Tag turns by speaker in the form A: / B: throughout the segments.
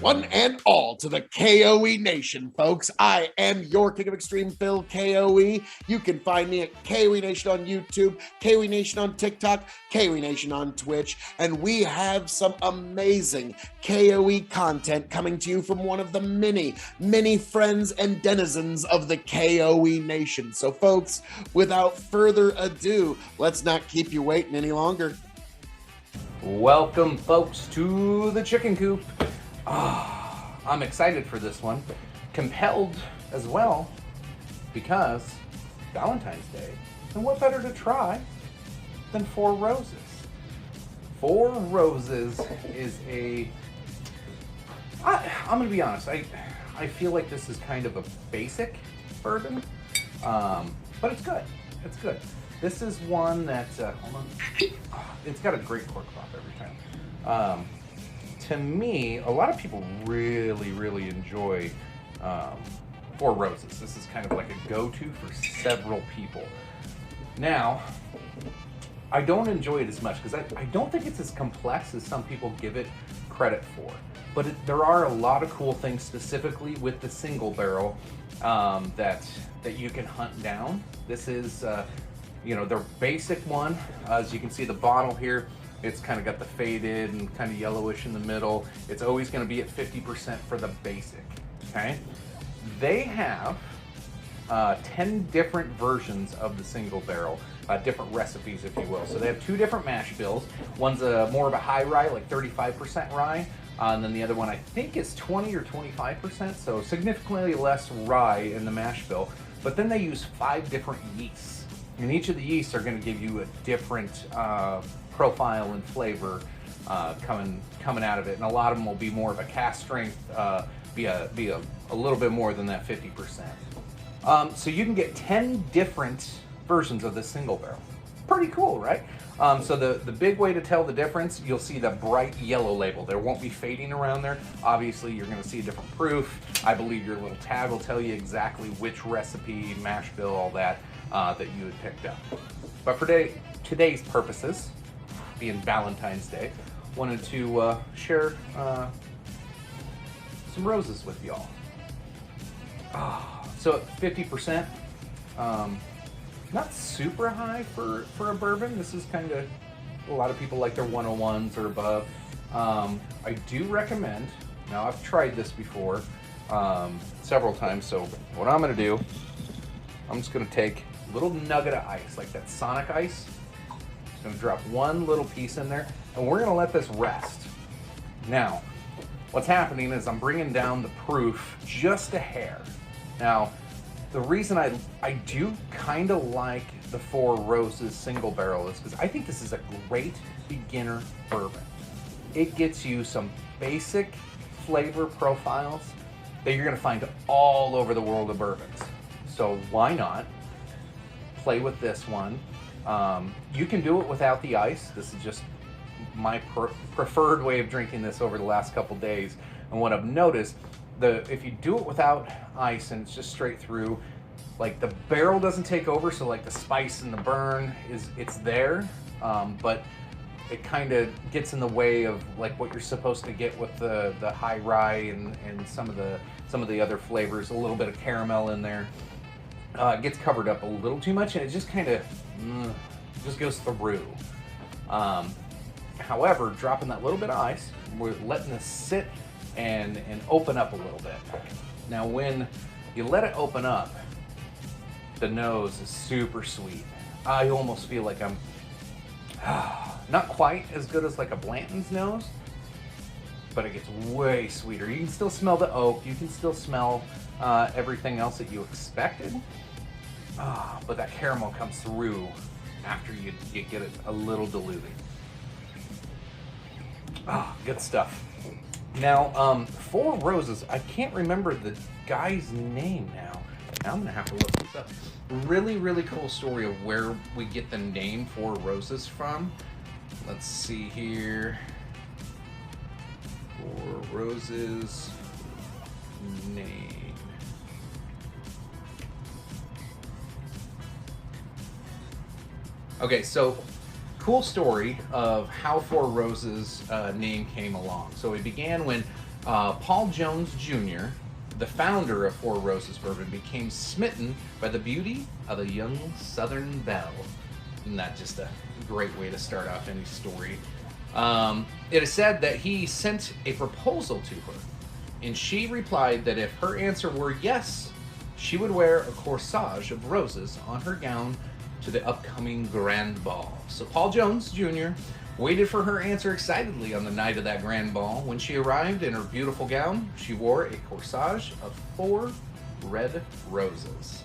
A: One and all to the K.O.E. Nation, folks. I am your King of Extreme, Phil K.O.E. You can find me at K.O.E. Nation on YouTube, K.O.E. Nation on TikTok, K.O.E. Nation on Twitch, and we have some amazing K.O.E. content coming to you from one of the many friends and denizens of the K.O.E. Nation. So, folks, without further ado, let's not keep you waiting any longer.
B: Welcome, folks, to the chicken coop. I'm excited for this one. Compelled as well, because Valentine's Day. And what better to try than Four Roses? Four Roses is I'm going to be honest, I feel like this is kind of a basic bourbon, but it's good. It's good. This is one that, hold on, it's got a great cork pop every time. To me, a lot of people really enjoy Four Roses. This is kind of like a go-to for several people. Now, I don't enjoy it as much because I don't think it's as complex as some people give it credit for. But there are a lot of cool things specifically with the single barrel that you can hunt down. This is, their basic one. As you can see the bottle here, it's kind of got the faded and kind of yellowish in the middle. It's always going to be at 50% for the basic, okay? They have 10 different versions of the single barrel, different recipes, if you will. So they have two different mash bills. One's more of a high rye, like 35% rye, and then the other one I think is 20 or 25%, so significantly less rye in the mash bill. But then they use 5 different yeasts, and each of the yeasts are going to give you a different profile and flavor coming out of it, and a lot of them will be more of a cask strength, be a little bit more than that 50%. So you can get 10 different versions of this single barrel. Pretty cool, right? So the big way to tell the difference, you'll see the bright yellow label. There won't be fading around there. Obviously, you're going to see a different proof. I believe your little tag will tell you exactly which recipe, mash bill, all that you had picked up. But for today's purposes, being Valentine's Day, wanted to share some roses with y'all. So at 50%, not super high for a bourbon. This is kind of, a lot of people like their 101s or above. I do recommend, now I've tried this before several times, so what I'm going to do, I'm just going to take a little nugget of ice, like that Sonic ice. I'm going to drop one little piece in there, and we're going to let this rest. Now, what's happening is I'm bringing down the proof just a hair. Now, the reason I do kind of like the Four Roses single barrel is because I think this is a great beginner bourbon. It gets you some basic flavor profiles that you're going to find all over the world of bourbons. So why not play with this one? You can do it without the ice. This is just my preferred way of drinking this over the last couple days. And what I've noticed, if you do it without ice and it's just straight through, like the barrel doesn't take over, so like the spice and the burn it's there, but it kind of gets in the way of like what you're supposed to get with the high rye and some of the other flavors. A little bit of caramel in there. It gets covered up a little too much, and it just kind of just goes through. However, dropping that little bit of ice, we're letting this sit and open up a little bit. Now, when you let it open up, the nose is super sweet. I almost feel like I'm not quite as good as like a Blanton's nose, but it gets way sweeter. You can still smell the oak. You can still smell everything else that you expected. But that caramel comes through after you get it a little diluted. Good stuff. Now, Four Roses, I can't remember the guy's name now. Now I'm gonna have to look this up. Really cool story of where we get the name Four Roses from. Let's see here. Four Roses name. Okay, so cool story of how Four Roses name came along. So it began when Paul Jones Jr., the founder of Four Roses Bourbon, became smitten by the beauty of a young Southern belle. Isn't that just a great way to start off any story? It is said that he sent a proposal to her, and she replied that if her answer were yes, she would wear a corsage of roses on her gown to the upcoming grand ball. So Paul Jones Jr. waited for her answer excitedly on the night of that grand ball. When she arrived in her beautiful gown, she wore a corsage of 4 red roses.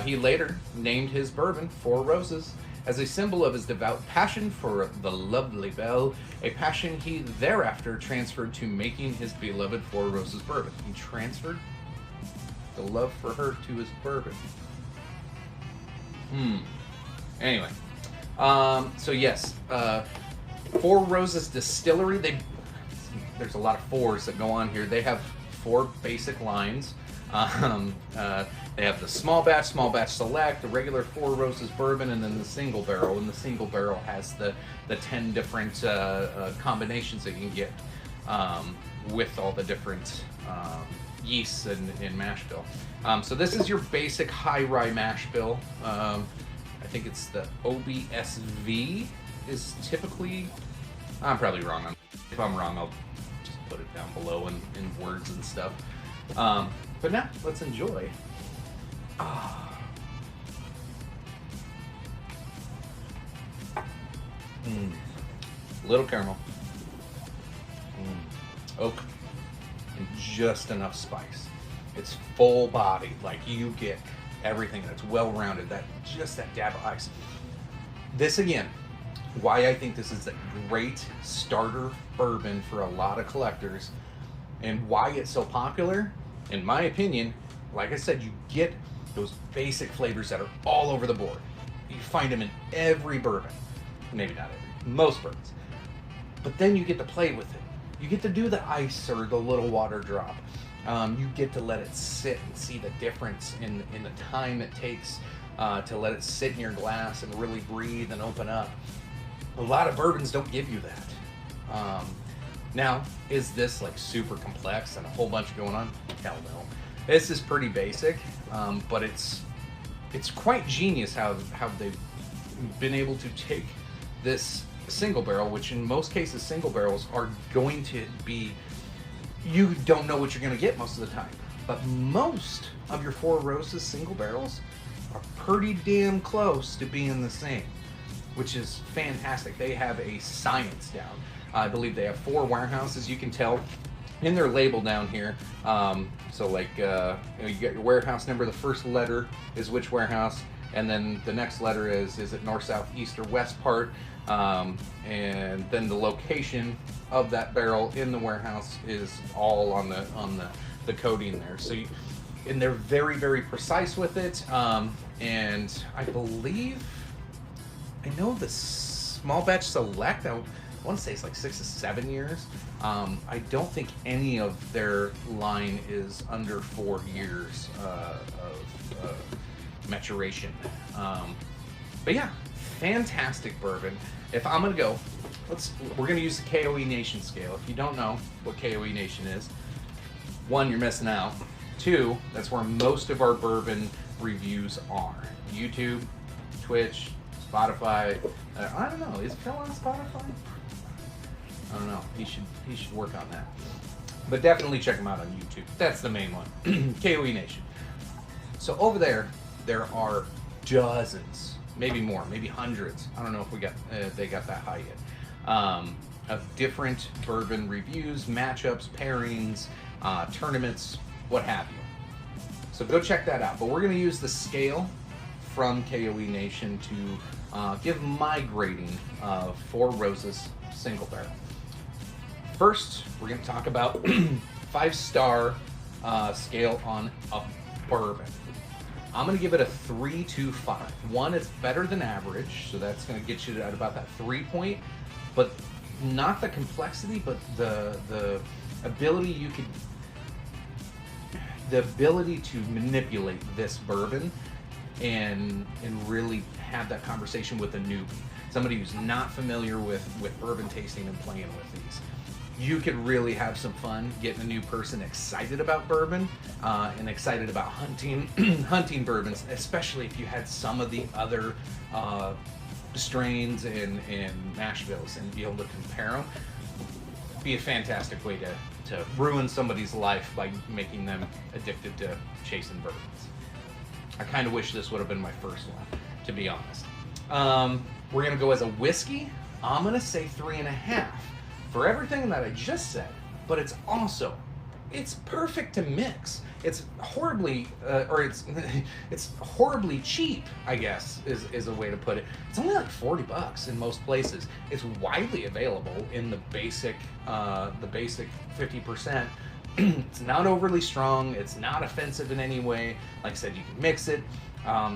B: He later named his bourbon Four Roses as a symbol of his devout passion for the lovely belle, a passion he thereafter transferred to making his beloved Four Roses bourbon. He transferred the love for her to his bourbon. Anyway, so yes, Four Roses Distillery. There's a lot of fours that go on here. They have 4 basic lines. They have the small batch select, the regular Four Roses bourbon, and then the single barrel. And the single barrel has the 10 different combinations that you can get with all the different yeasts in mash bill. So this is your basic high rye mash bill. I think it's the OBSV is typically. I'm probably wrong. If I'm wrong, I'll just put it down below in words and stuff. But now, let's enjoy. Little caramel. Oak. And just enough spice. It's full bodied, like you get everything that's well rounded, that dab of ice. This again, why I think this is a great starter bourbon for a lot of collectors, and why it's so popular, in my opinion. Like I said, you get those basic flavors that are all over the board. You find them in every bourbon. Maybe not every, most bourbons. But then you get to play with it. You get to do the ice or the little water drop. You get to let it sit and see the difference in the time it takes to let it sit in your glass and really breathe and open up. A lot of bourbons don't give you that. Now, is this like super complex and a whole bunch going on? Hell no. This is pretty basic, but it's quite genius how they've been able to take this single barrel, which in most cases single barrels are going to be, you don't know what you're going to get most of the time. But most of your Four Roses single barrels are pretty damn close to being the same, which is fantastic. They have a science down. I believe they have 4 warehouses. You can tell in their label down here. So like, you get your warehouse number. The first letter is which warehouse, and then the next letter is it north, south, east, or west part, and then the location of that barrel in the warehouse is all on the coding there. So and they're very, very precise with it. And I know the small batch select, I want to say it's like 6 to 7 years. I don't think any of their line is under 4 years of maturation. But yeah, fantastic bourbon. If I'm gonna go, we're gonna use the K.O.E. Nation scale. If you don't know what K.O.E. Nation is, 1, you're missing out. 2, that's where most of our bourbon reviews are. YouTube, Twitch, Spotify. I don't know. Is Phil on Spotify? I don't know. He should work on that. But definitely check him out on YouTube. That's the main one. K.O.E. Nation. So over there are dozens, maybe more, maybe hundreds. I don't know if they got that high yet. Of different bourbon reviews, matchups, pairings, tournaments, what have you. So go check that out. But we're going to use the scale from K.O.E. Nation to give my grading of Four Roses single barrel. First, we're going to talk about 5-star scale on a bourbon. I'm going to give it a 3 to 5. 1, it's better than average, so that's going to get you at about that 3 point, but not the complexity, but the ability to manipulate this bourbon and really have that conversation with a newbie, somebody who's not familiar with bourbon tasting and playing with these. you could really have some fun getting a new person excited about bourbon and excited about hunting bourbons, especially if you had some of the other strains and mash bills and be able to compare them. Be a fantastic way to ruin somebody's life by making them addicted to chasing bourbons. I kind of wish this would have been my first one, to be honest. We're going to go as a whiskey. I'm going to say 3.5 for everything that I just said, but it's perfect to mix. It's horribly, it's horribly cheap, I guess, is a way to put it. It's only like $40 in most places. It's widely available in the basic 50%. It's not overly strong. It's not offensive in any way. Like I said, you can mix it.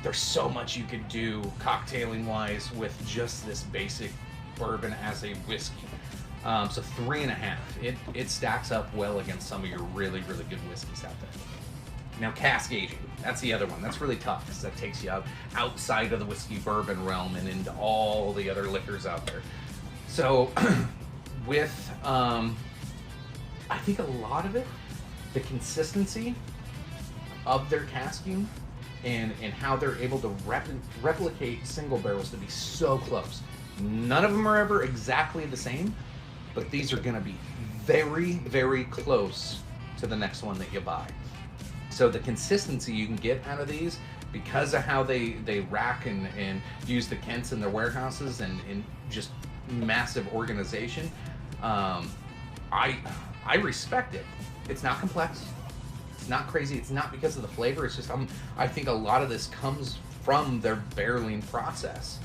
B: There's so much you could do cocktailing wise with just this basic bourbon as a whiskey. So 3.5. It stacks up well against some of your really, really good whiskeys out there. Now, cask aging. That's the other one. That's really tough because that takes you outside of the whiskey bourbon realm and into all the other liquors out there. So with, I think a lot of it, the consistency of their casking and how they're able to replicate single barrels to be so close. None of them are ever exactly the same, but these are going to be very, very close to the next one that you buy. So the consistency you can get out of these, because of how they rack and use the Kents in their warehouses and just massive organization, I respect it. It's not complex. It's not crazy. It's not because of the flavor. It's just I think a lot of this comes from their barreling process.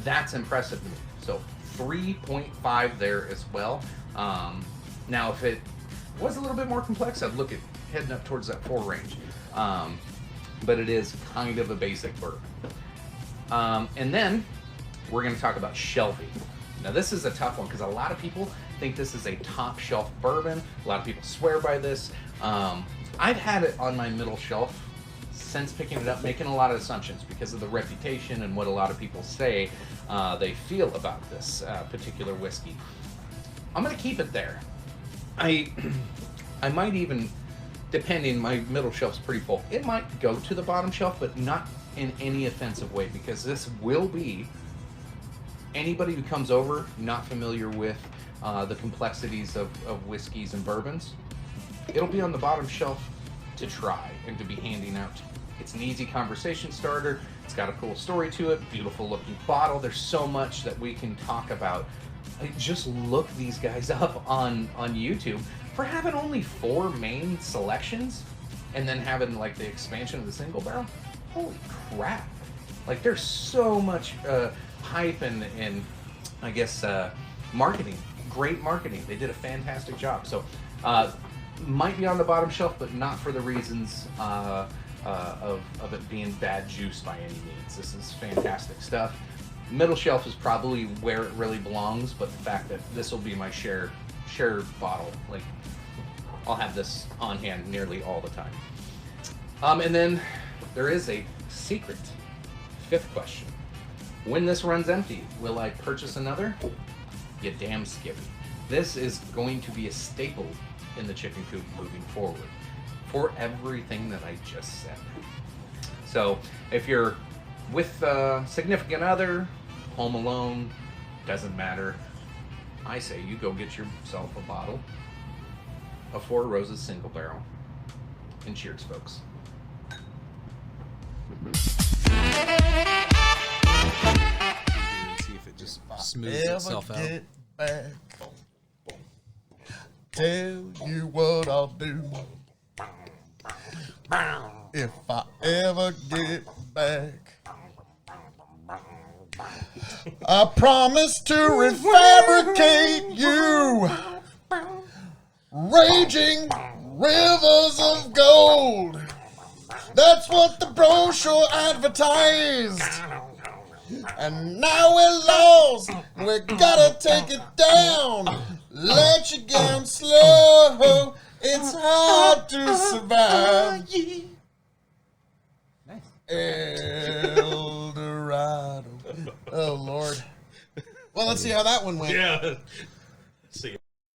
B: That's impressive to me. So 3.5 there as well. Now, if it was a little bit more complex, I'd look at heading up towards that 4 range. But it is kind of a basic bourbon. And then we're going to talk about shelving. Now, this is a tough one because a lot of people think this is a top shelf bourbon. A lot of people swear by this. I've had it on my middle shelf since picking it up, making a lot of assumptions because of the reputation and what a lot of people say they feel about this particular whiskey. I'm going to keep it there. I might even, depending, my middle shelf's pretty full. It might go to the bottom shelf, but not in any offensive way, because this will be, anybody who comes over not familiar with the complexities of whiskeys and bourbons, it'll be on the bottom shelf to try and to be handing out. It's an easy conversation starter. It's got a cool story to it, beautiful looking bottle. There's so much that we can talk about. Just look these guys up on YouTube for having only 4 main selections and then having like the expansion of the single barrel. Holy crap. Like, there's so much hype and I guess marketing. Great marketing. They did a fantastic job. So might be on the bottom shelf, but not for the reasons of it being bad juice by any means. This is fantastic stuff. Middle shelf is probably where it really belongs, but the fact that this will be my share bottle, like, I'll have this on hand nearly all the time. And then there is a secret 5th question. When this runs empty, will I purchase another? You damn skippy. This is going to be a staple in the chicken coop moving forward for everything that I just said. So if you're with a significant other, home alone, doesn't matter, I say you go get yourself a bottle of 4 Roses single barrel. And cheers, folks.
C: See if it just smooths itself out.
A: Get back, tell you what I'll do. If I ever get back, I promise to refabricate you, raging rivers of gold. That's what the brochure advertised. And now we're lost, we gotta take it down. Let you down slow, it's hard to survive.
B: Nice.
A: El Dorado. Oh, Lord. Well, let's see how that one went.
C: Yeah. See.